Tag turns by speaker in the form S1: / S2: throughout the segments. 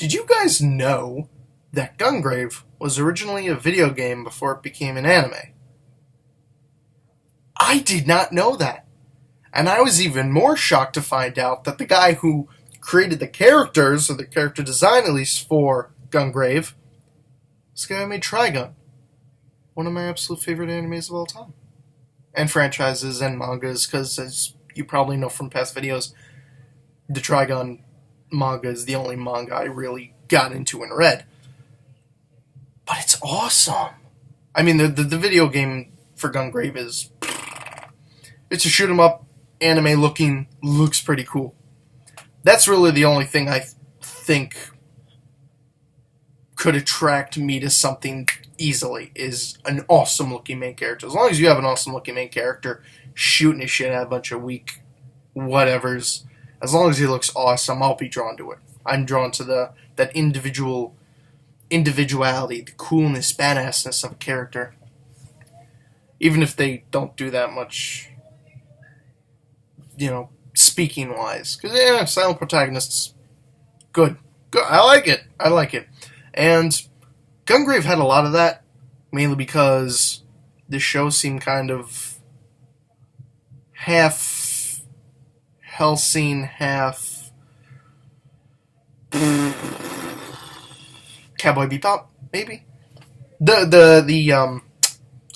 S1: Did you guys know that Gungrave was originally a video game before it became an anime? I did not know that. And I was even more shocked to find out that the guy who created the characters, or the character design at least, for Gungrave, was the guy who made Trigun. One of my absolute favorite animes of all time. And franchises and mangas, because as you probably know from past videos, the Trigun manga is the only manga I really got into and read. But it's awesome. I mean, the video game for Gungrave is... It's a shoot 'em up, anime looking, looks pretty cool. That's really the only thing I think could attract me to something easily, is an awesome looking main character. As long as you have an awesome looking main character shooting his shit at a bunch of weak whatevers, as long as he looks awesome, I'll be drawn to it. I'm drawn to that individuality, the coolness, badassness of a character. Even if they don't do that much, speaking wise. Because, silent protagonists, good. I like it. And Gungrave had a lot of that, mainly because the show seemed kind of half Hellsing, half Cowboy Bebop, maybe?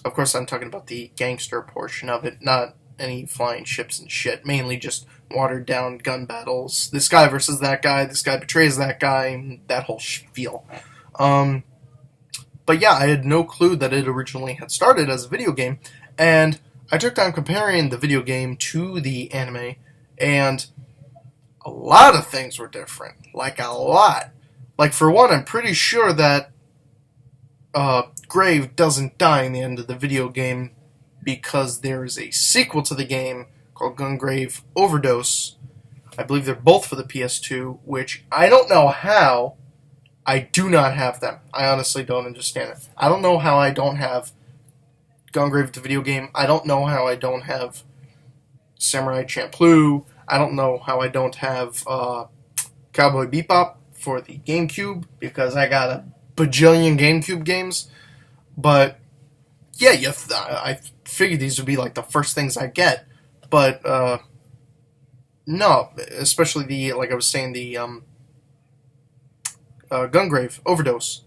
S1: Of course I'm talking about the gangster portion of it, not any flying ships and shit, mainly just watered down gun battles. This guy versus that guy, this guy betrays that guy, and that whole spiel. But yeah, I had no clue that it originally had started as a video game, and I took time comparing the video game to the anime, and a lot of things were different. Like, a lot. Like, for one, I'm pretty sure that Grave doesn't die in the end of the video game, because there is a sequel to the game called Gungrave Overdose. I believe they're both for the PS2, which I don't know how I do not have them. I honestly don't understand it. I don't know how I don't have Gungrave the video game. I don't know how I don't have Samurai Champloo. I don't know how I don't have Cowboy Bebop for the GameCube, because I got a bajillion GameCube games. But yeah, I figured these would be like the first things I get. But no, especially like I was saying, the Gungrave Overdose.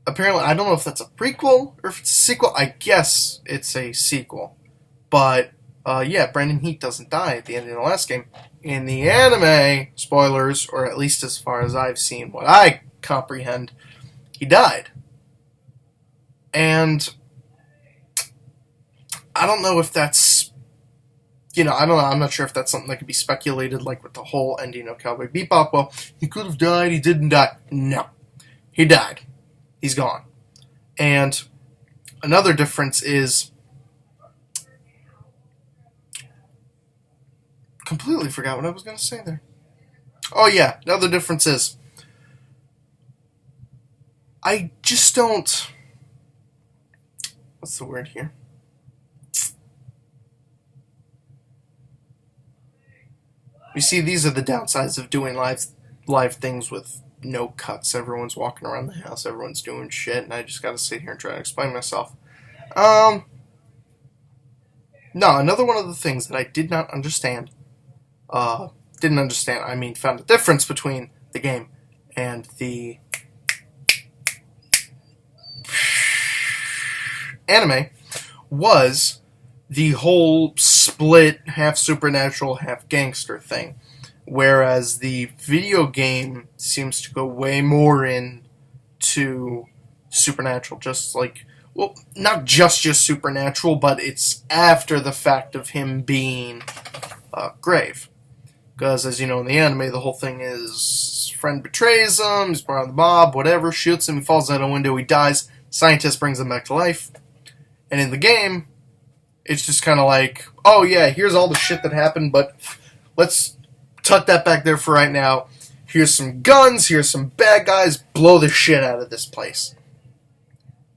S1: Apparently, I don't know if that's a prequel or if it's a sequel. I guess it's a sequel. But yeah, Brandon Heat doesn't die at the end of the last game. In the anime, spoilers, or at least as far as I've seen, what I comprehend, he died. And I don't know if that's, I don't know, I'm not sure if that's something that could be speculated, like with the whole ending of Cowboy Bebop. Well, he could have died, he didn't die. No. He died. He's gone. And another difference is, completely forgot what I was going to say there. Oh yeah, another difference is, I just don't, what's the word here? You see, these are the downsides of doing live things with no cuts. Everyone's walking around the house, everyone's doing shit, and I just gotta sit here and try to explain myself. No, another one of the things that I did not understand, found a difference between the game and the anime, was the whole split, half supernatural, half gangster thing. Whereas the video game seems to go way more into supernatural, just like, well, not just supernatural, but it's after the fact of him being Grave. Because, as you know, in the anime, the whole thing is, friend betrays him, he's part of the mob, whatever, shoots him, he falls out a window, he dies, scientist brings him back to life. And in the game, it's just kind of like, oh yeah, here's all the shit that happened, but let's tuck that back there for right now. Here's some guns, here's some bad guys, blow the shit out of this place.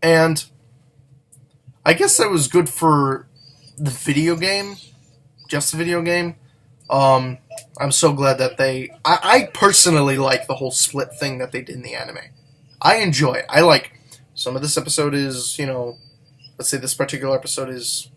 S1: And I guess that was good for the video game, just the video game. I'm so glad that I personally like the whole split thing that they did in the anime. I enjoy it. I like some of this episode is, let's say this particular episode is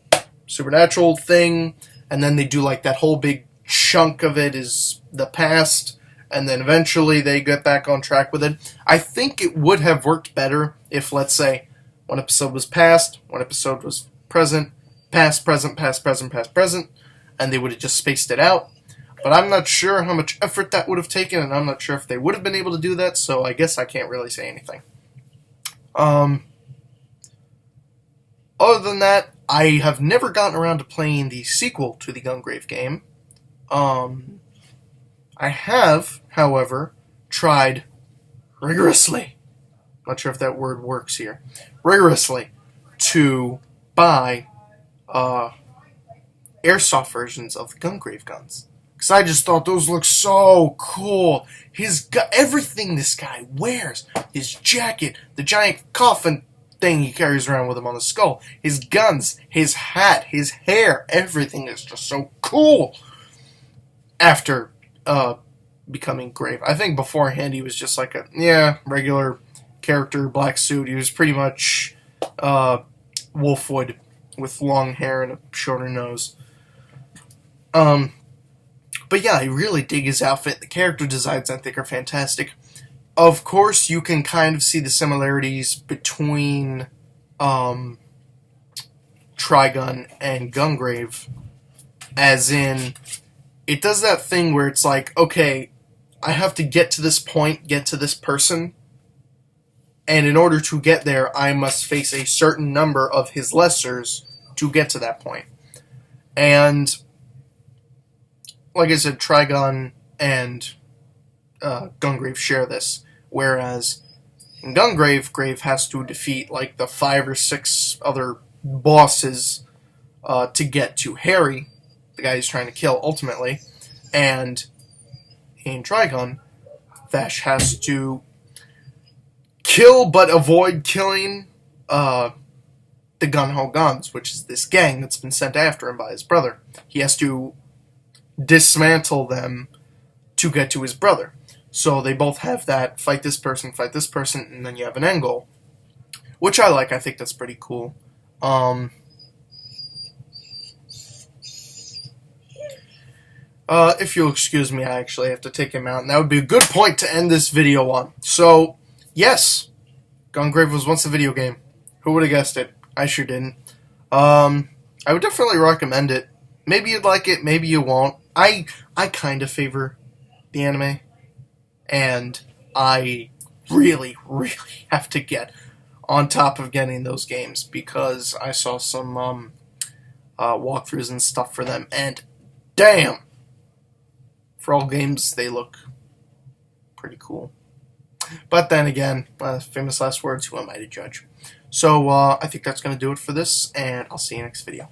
S1: supernatural thing, and then they do like that whole big chunk of it is the past, and then eventually they get back on track with it. I think it would have worked better if, let's say, one episode was past, one episode was present, past, present, past, present, past, present, and they would have just spaced it out. But I'm not sure how much effort that would have taken, and I'm not sure if they would have been able to do that, so I guess I can't really say anything. Other than that, I have never gotten around to playing the sequel to the Gungrave game. I have, however, tried rigorously, not sure if that word works here, rigorously, to buy airsoft versions of the Gungrave guns. Because I just thought those look so cool. Everything this guy wears, his jacket, the giant coffin thing he carries around with him on the skull, his guns, his hat, his hair, everything is just so cool. After becoming Grave. I think beforehand he was just like a, regular character, black suit. He was pretty much Wolfwood with long hair and a shorter nose. But yeah, I really dig his outfit. The character designs, I think, are fantastic. Of course, you can kind of see the similarities between Trigun and Gungrave, as in, it does that thing where it's like, okay, I have to get to this point, get to this person, and in order to get there, I must face a certain number of his lessers to get to that point. And like I said, Trigun and Gungrave share this, whereas in Gungrave, Grave has to defeat like the 5 or 6 other bosses to get to Harry, the guy he's trying to kill ultimately, and in Trigun, Vash has to kill but avoid killing the Gunho Guns, which is this gang that's been sent after him by his brother. He has to dismantle them to get to his brother. So they both have that fight this person, and then you have an end goal, which I like. I think that's pretty cool. If you'll excuse me, I actually have to take him out, and that would be a good point to end this video on. So, yes, Gungrave was once a video game. Who would have guessed it? I sure didn't. I would definitely recommend it. Maybe you'd like it, maybe you won't. I kind of favor the anime, and I really, really have to get on top of getting those games, because I saw some walkthroughs and stuff for them, and damn! For all games, they look pretty cool. But then again, famous last words, who am I to judge? So, I think that's going to do it for this, and I'll see you next video.